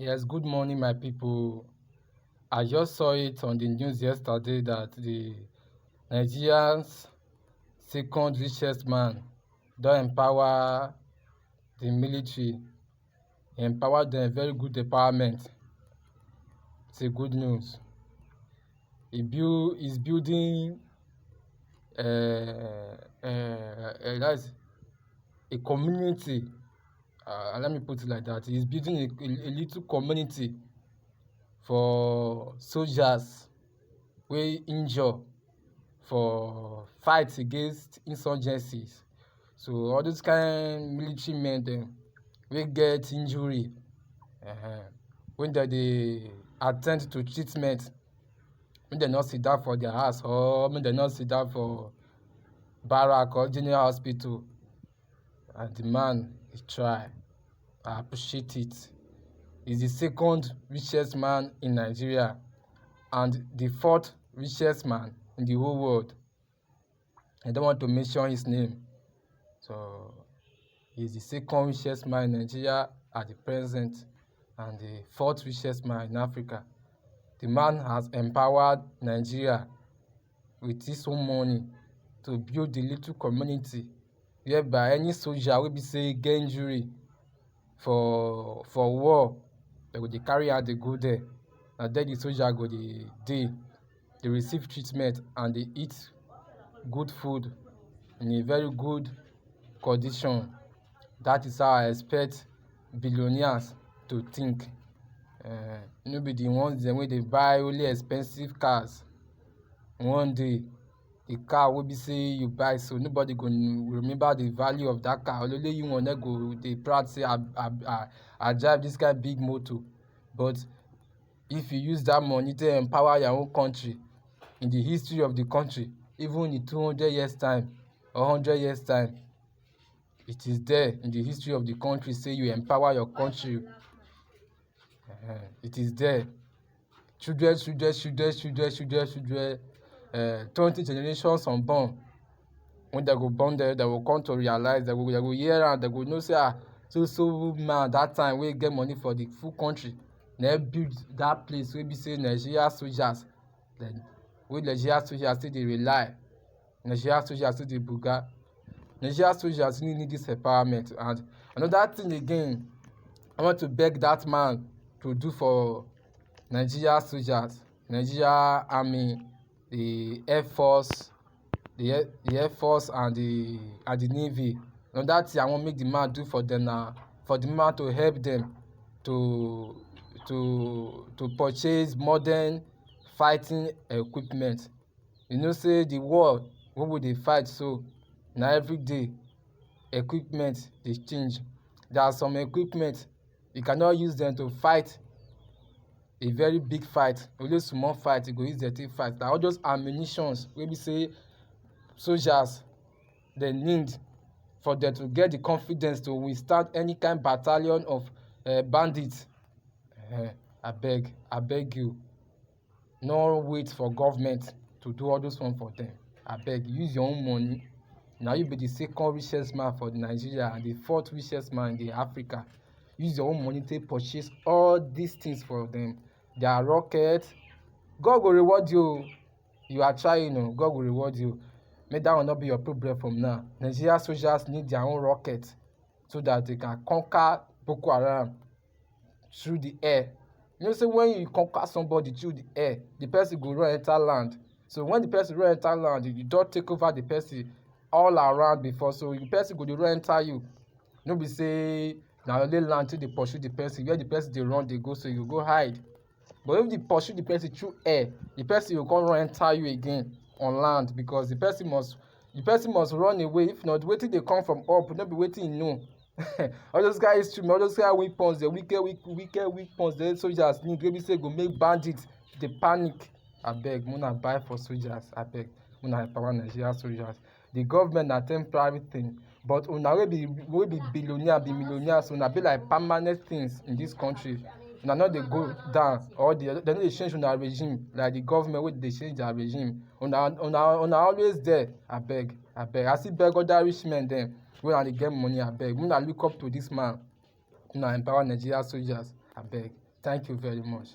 Yes, good morning, my people. I just saw it on the news yesterday that the Nigeria's second richest man don empower the military. He empowered them, very good empowerment. It's a good news. He's building that's a community. Let me put it like that. He's building a little community for soldiers wey injure for fight against insurgencies. So all those kind military men dem wey get injury, when dem dey at ten d to treatment, make dem no sit down for their house or make dem no sit down for barrack or general hospital. And the man he try. I appreciate it. He's the second richest man in Nigeria and the fourth richest man in the whole world. I don't want to mention his name. So he's the second richest man in Nigeria at the present and the fourth richest man in Africa. The man has empowered Nigeria with his own money to build a little community whereby any soldier wey be say get injury for war, dem go dey carry am dey go there. Na there the soldier go dey receive treatment and dey eat good food in a very good condition. That is how I expect billionaires to think. No be the ones dem wey dey buy only expensive cars. One day, the car wey be say you buy so nobody go remember the value of that car. Only you one go dey proud say I drive this kind big motor. But if you use that money to empower your own country, in the history of the country, even in 200 years time or 100 years time, it is there in the history of the country say you empower your country. It is there. Children, 20 generations unborn. When they go born there, they will come to realize, they go hear am, they go know say so man that time wey get money for the full country na build that place wey be say Nigeria soldiers wey Nigeria soldiers still dey rely, Nigeria soldiers still dey buga. Nigeria soldiers really need this empowerment. And another thing again, I want to beg that man to do for Nigeria soldiers, Nigeria army, the air force, the air force and the navy. Another thing I want make the man do for them na for the man to help them to purchase modern fighting equipment. You know say the war wey we dey fight so na everyday equipment dey change. There are some equipment you cannot use them to fight a very big fight. Only small fight you go use them take fight. Na all those ammunitions wey be say soldiers dem need for them to get the confidence to withstand any kind battalion of bandits. Abeg you, no wait for government to do all those one for them. Abeg, use your own money. Na you be the second richest man for Nigeria and the fourth richest man in Africa. Use your own money take purchase all these things for them. Their rocket, God go reward you. You are trying, God go reward you. Make that one not be your problem from now. Nigeria soldiers need their own rocket so that they can conquer Boko Haram through the air. You know say when you conquer somebody through the air, the person go run enter land. So when the person run enter land, you don take over the person all around before. So the person go dey run enter you. No be say na only land till dey pursue the person. Where the person dey run dey go, so you go hide. But if they pursue the person through air, the person will come run enter you again on land because the person must run away. If not, wetin dey come from up, no be wetin you know. All those guys all those guys weapons, the wicked weapons the soldiers need wey be say go make bandits dey panic. Abeg, una buy for soldiers. Abeg, una empower Nigeria soldiers. The government na temporary thing, but una wey be billionaire be millionaires, una be like permanent things in this country. Una no dey go down or dem no dey change una regime like the government wey dey change their regime. Una always there. Abeg, I still beg other rich men dem wey una dey get money. Abeg, una look up to this man. Una empower Nigeria soldiers. Abeg. Thank you very much.